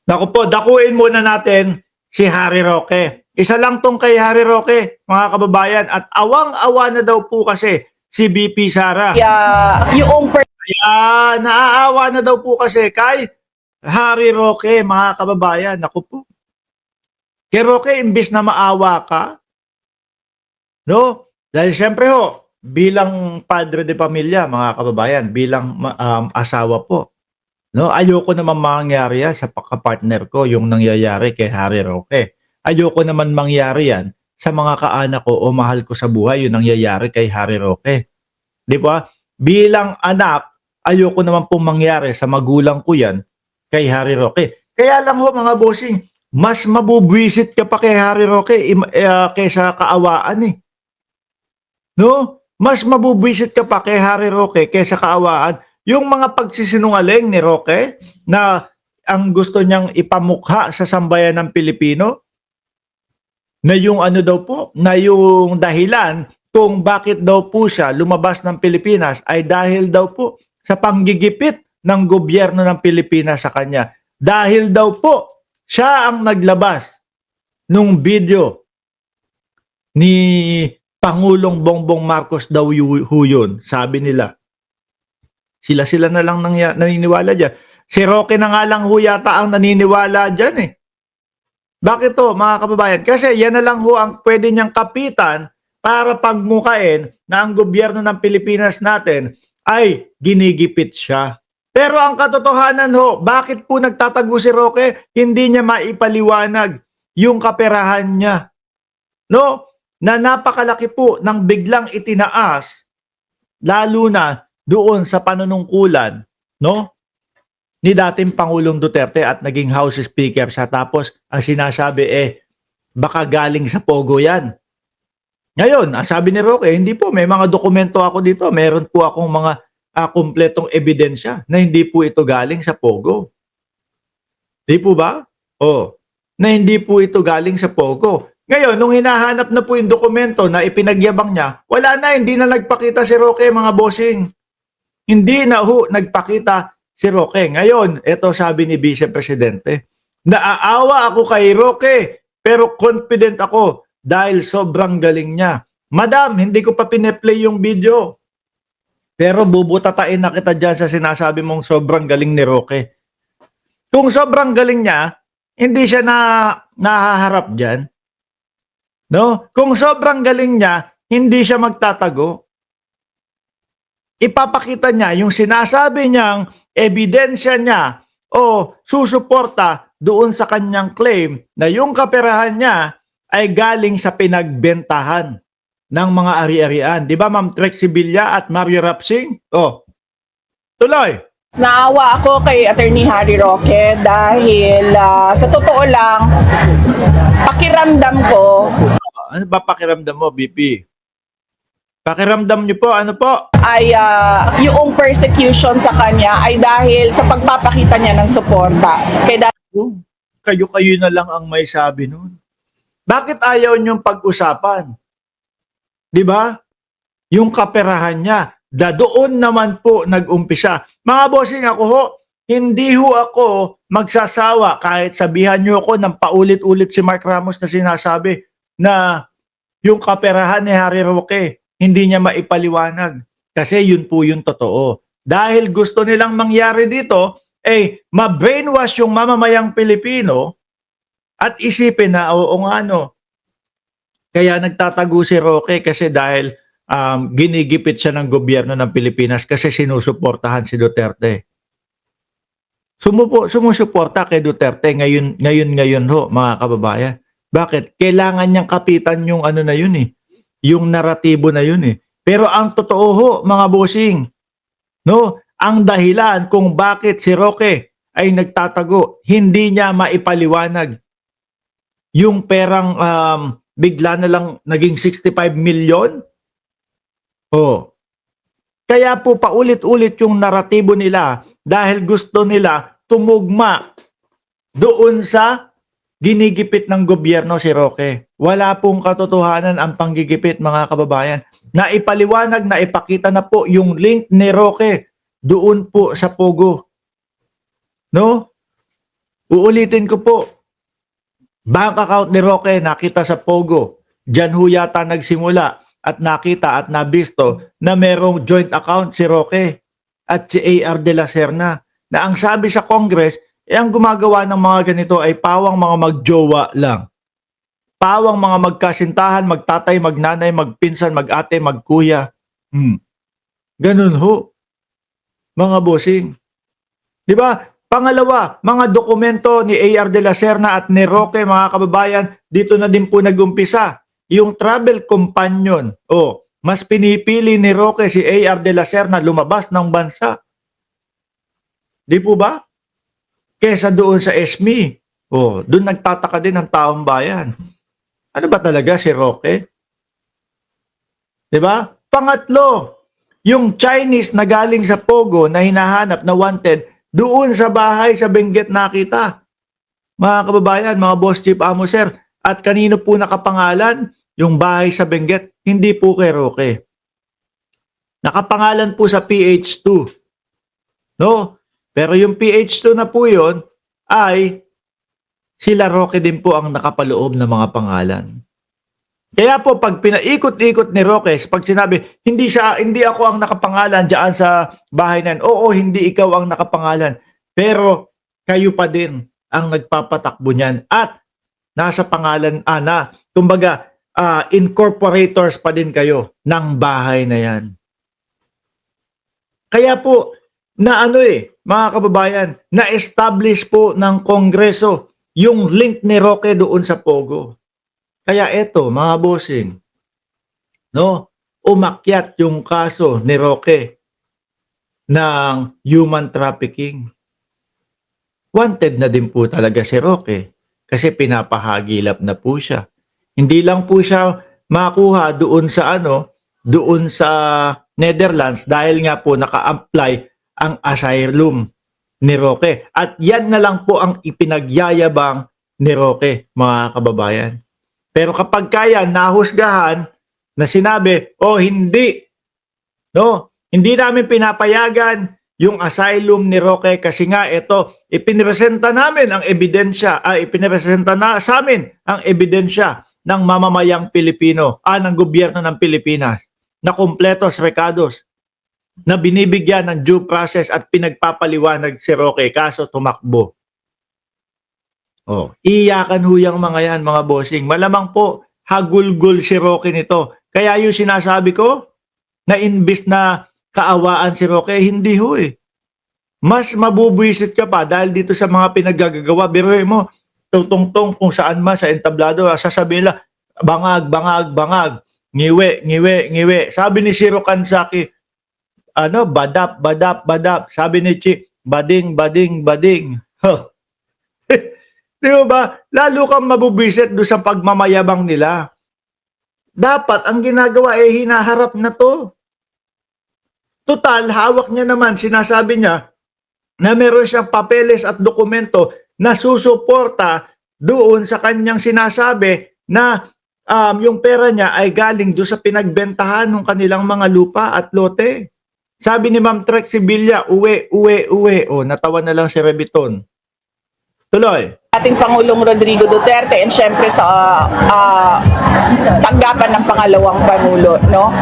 Naku po, dakuin muna natin si Harry Roque. Isa lang tong kay Harry Roque, mga kababayan. At awang-awa na daw po kasi si BP Sara. Yung Kaya naaawa na daw po kasi kay Harry Roque, mga kababayan. Naku po. Kay Roque, imbis na maawa ka, no? Dahil siyempre ho, bilang padre de pamilya, mga kababayan, bilang asawa po, no, ayoko naman mangyari yan sa partner ko, yung nangyayari kay Harry Roque. Ayoko naman mangyari yan sa mga kaanak ko o mahal ko sa buhay, yung nangyayari kay Harry Roque. Di ba? Bilang anak, ayoko naman pong mangyari sa magulang ko yan kay Harry Roque. Kaya lang ho mga bossing, mas mabubwisit ka pa kay Harry Roque kaysa kaawaan eh. No? Mas mabubwisit ka pa kay Harry Roque kaysa kaawaan. Yung mga pagsisinungaling ni Roque na ang gusto niyang ipamukha sa sambayan ng Pilipino, na yung ano daw po, na yung dahilan kung bakit daw po siya lumabas ng Pilipinas ay dahil daw po sa panggigipit ng gobyerno ng Pilipinas sa kanya. Dahil daw po siya ang naglabas nung video ni Pangulong Bongbong Marcos daw yun, sabi nila. Sila na lang naniniwala dyan. Si Roque na nga lang ho yata ang naniniwala dyan eh. Bakit to mga kababayan? Kasi yan na lang ho ang pwede niyang kapitan para pagmukain na ang gobyerno ng Pilipinas natin ay ginigipit siya. Pero ang katotohanan ho, bakit po nagtatago si Roque? Hindi niya maipaliwanag yung kaperahan niya. No? Na napakalaki po ng biglang itinaas, lalo na doon sa panunungkulan, no? Ni dating Pangulong Duterte at naging House Speaker siya. Tapos ang sinasabi baka galing sa Pogo yan. Ngayon, ang sabi ni Roque, hindi po, may mga dokumento ako dito. Meron po akong mga kumpletong ebidensya na hindi po ito galing sa Pogo. Di po ba? Na hindi po ito galing sa Pogo. Ngayon, nung hinahanap na po yung dokumento na ipinagyabang niya, wala na, hindi na nagpakita si Roque, mga bossing. Hindi na ho nagpakita si Roque. Ngayon, ito sabi ni Vice Presidente, naaawa ako kay Roque, pero confident ako dahil sobrang galing niya. Madam, hindi ko pa pineplay yung video. Pero bubutatain na kita dyan sa sinasabi mong sobrang galing ni Roque. Kung sobrang galing niya, hindi siya nahaharap dyan. No? Kung sobrang galing niya, hindi siya magtatago. Ipapakita niya yung sinasabi niyang ebidensya niya o susuporta doon sa kanyang claim na yung kaperahan niya ay galing sa pinagbentahan ng mga ari-arian. Di ba, Ma'am Trixie Villa at Mario Rapsing? Tuloy. naawa ako kay Attorney Harry Roque dahil sa totoo lang, pakiramdam ko Ano ba pakiramdam mo, BP? Pakiramdam niyo po, ano po? ay yung persecution sa kanya ay dahil sa pagpapakita niya ng suporta. Kaya Kayo-kayo na lang ang may sabi nun. Bakit ayaw niyong pag-usapan? Di ba? Yung kaperahan niya. Doon naman po nag-umpisa. Mga bossing, ako ho, hindi ho ako magsasawa kahit sabihan niyo ako ng paulit-ulit si Mark Ramos na sinasabi na yung kaperahan ni Harry Roque, hindi niya maipaliwanag. Kasi yun po yung totoo. Dahil gusto nilang mangyari dito, ma-brainwash yung mamamayang Pilipino at isipin na, oo nga no, kaya nagtatago si Roque kasi dahil ginigipit siya ng gobyerno ng Pilipinas kasi sinusuportahan si Duterte. Sumusuporta kay Duterte ngayon ho, mga kababayan. Bakit? Kailangan niyang kapitan yung ano na yun yung naratibo na yun Pero ang totoo ho, mga bossing, no, ang dahilan kung bakit si Roque ay nagtatago, hindi niya maipaliwanag yung perang bigla na lang naging 65 million. Kaya po paulit-ulit yung naratibo nila dahil gusto nila tumugma doon sa ginigipit ng gobyerno si Roque. Wala pong katotohanan ang panggigipit, mga kababayan. Naipaliwanag, naipakita na po yung link ni Roque doon po sa Pogo. No? Uulitin ko po, bank account ni Roque nakita sa Pogo. Diyan ho yata nagsimula at nakita at nabisto na merong joint account si Roque at si A.R. de la Serna. Na ang sabi sa Congress, ang gumagawa ng mga ganito ay pawang mga magjowa lang. Pawang mga magkasintahan, magtatay, magnanay, magpinsan, magate, magkuya. Ganun ho, mga bossing. Di ba? Pangalawa, mga dokumento ni A.R. de la Serna at ni Roque, mga kababayan, dito na din po nag-umpisa. Yung travel companion, mas pinipili ni Roque si A.R. de la Serna lumabas ng bansa. Di po ba? Kesa doon sa SME. Doon nagtataka din ang taong bayan. Ano ba talaga si Roque? Di ba? Pangatlo, yung Chinese na galing sa Pogo na hinahanap na wanted, doon sa bahay sa Benguet nakita. Mga kababayan, mga boss chief amo sir, at kanino po nakapangalan yung bahay sa Benguet? Hindi po kay Roque. Nakapangalan po sa PH2. No? Pero yung PH2 na po yun ay sila Roque din po ang nakapaloob ng mga pangalan. Kaya po pag pinaikot-ikot ni Roque, pag sinabi, hindi ako ang nakapangalan diyan sa bahay na yan. Oo, hindi ikaw ang nakapangalan. Pero kayo pa din ang nagpapatakbo niyan at nasa pangalan kumbaga incorporators pa din kayo ng bahay na yan. Kaya po mga kababayan, na-establish po ng Kongreso yung link ni Roque doon sa Pogo. Kaya eto, mga bossing, umakyat yung kaso ni Roque ng human trafficking. Wanted na din po talaga si Roque kasi pinapahagilap na po siya. Hindi lang po siya makuha doon sa Netherlands dahil nga po naka-apply ang asylum ni Roque. At yan na lang po ang ipinagyayabang ni Roque, mga kababayan. Pero kapag kaya nahusgahan na sinabi, hindi namin pinapayagan yung asylum ni Roque kasi nga ito, ipinresenta namin ang ebidensya, ipinresenta na sa amin ang ebidensya ng mamamayang Pilipino, ng gobyerno ng Pilipinas, na kumpletos rekados, na binibigyan ng due process at pinagpapaliwanag si Roque, kaso tumakbo. Iyakan ho yung mga yan, mga bossing. Malamang po, hagulgul si Roque nito. Kaya yung sinasabi ko, na imbis na kaawaan si Roque, hindi ho eh. Mas mabubwisit ka pa dahil dito sa mga pinaggagawa. Biruin mo, tutungtong kung saan man sa entablado, sasabihin lang, bangag, bangag, bangag, ngiwe, ngiwe, ngiwe. Sabi ni Shiro Kansaki, badap, badap, badap. Sabi ni Chi, bading, bading, bading. Di ba? Lalo kang mabubwisit doon sa pagmamayabang nila. Dapat ang ginagawa ay hinaharap na to. Total, hawak niya naman, sinasabi niya na meron siyang papeles at dokumento na susuporta doon sa kanyang sinasabi na yung pera niya ay galing doon sa pinagbentahan ng kanilang mga lupa at lote. Sabi ni Ma'am Trek Sibilia, uwi. Natawa na lang si Rebiton. Tuloy. Ating Pangulong Rodrigo Duterte and syempre sa tanggapan ng pangalawang Pangulo, no?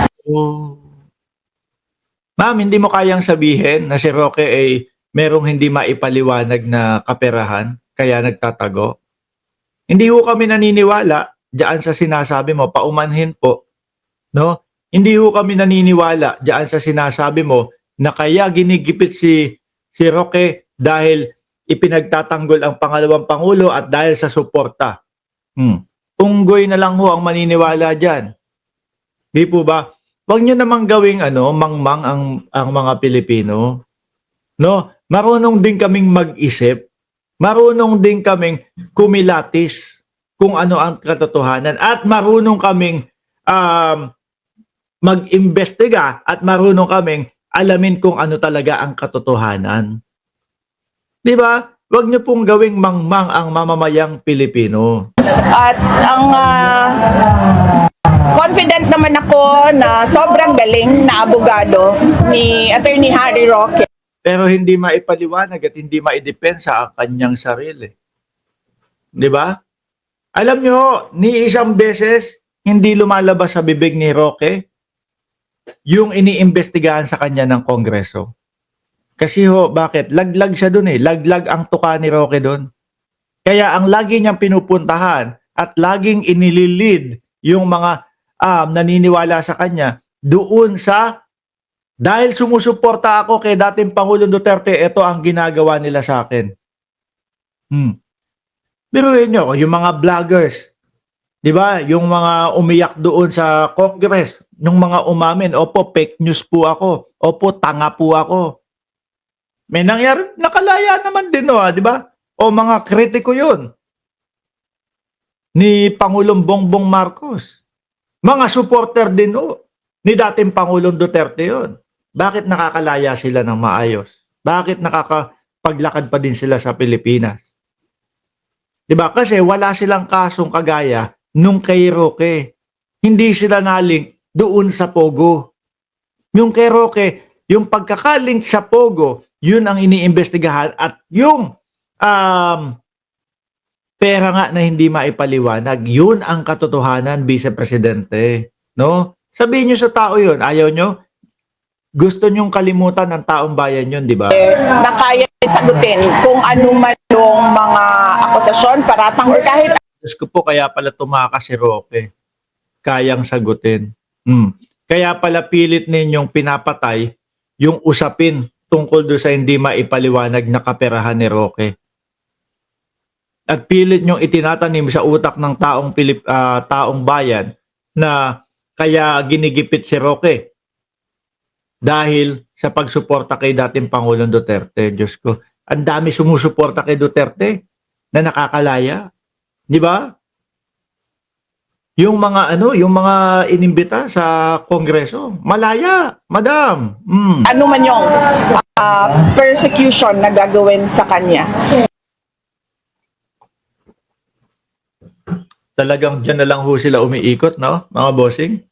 Ma'am, hindi mo kayang sabihin na si Roque ay merong hindi maipaliwanag na kaperahan kaya nagtatago? Hindi ho kami naniniwala diyan sa sinasabi mo, paumanhin po, no? Hindi ho kami naniniwala diyan sa sinasabi mo na kaya ginigipit si Roque dahil ipinagtatanggol ang pangalawang Pangulo at dahil sa suporta. Unggoy na lang ho ang maniniwala diyan. Di po ba? Huwag niyo namang gawing mangmang ang mga Pilipino. No? Marunong din kaming mag-isip. Marunong din kaming kumilatis kung ano ang katotohanan at marunong kaming mag-imbestiga at marunong kaming alamin kung ano talaga ang katotohanan. Di ba? Huwag niyo pong gawing mangmang ang mamamayang Pilipino. At ang confident naman ako na sobrang galing na abogado ni Attorney Harry Roque. pero hindi maipaliwanag at hindi maidepensa ang kanyang sarili. 'Di ba? Alam nyo, ni isang beses hindi lumalabas sa bibig ni Roque yung iniimbestigahan sa kanya ng Kongreso. Kasi bakit? Laglag siya doon eh. Laglag ang tuka ni Roque doon. Kaya ang lagi niyang pinupuntahan at laging inililid yung mga naniniwala sa kanya doon sa dahil sumusuporta ako kay dating Pangulong Duterte, ito ang ginagawa nila sa akin. Biruin nyo, yung mga vloggers, di ba? Yung mga umiyak doon sa Congress, yung mga umamin, opo, fake news po ako. Opo, tanga po ako. May nangyari, nakalaya naman din, di ba? O mga kritiko yun ni Pangulong Bongbong Marcos. Mga supporter din ni dating Pangulong Duterte yun. Bakit nakakalaya sila ng maayos? Bakit nakakapaglakad pa din sila sa Pilipinas? Diba? Kasi wala silang kasong kagaya nung kay Roque. Hindi sila nalink doon sa Pogo. Yung kay Roque, yung pagkakalink sa Pogo, yun ang iniimbestigahan at yung pera nga na hindi maipaliwanag, yun ang katotohanan, Vice Presidente. No? Sabihin nyo sa tao yun, ayaw nyo? Gusto nyong kalimutan ng taong bayan yun, di ba? Na kaya sagutin kung ano man yung mga akusasyon, paratang or kahit Diyos ko po, kaya pala tumakas si Roque. Kayang sagutin. Kaya pala pilit ninyong pinapatay yung usapin tungkol doon sa hindi maipaliwanag na kaperahan ni Roque. At pilit nyong itinatanim sa utak ng taong bayan na kaya ginigipit si Roque dahil sa pagsuporta kay dating Pangulong Duterte. Diyos ko, ang dami sumusuporta kay Duterte na nakakalaya. Di ba? Yung mga inimbita sa Kongreso, malaya, madam. ano man yung persecution na gagawin sa kanya. Talagang dyan na lang ho sila umiikot, no? Mga bossing.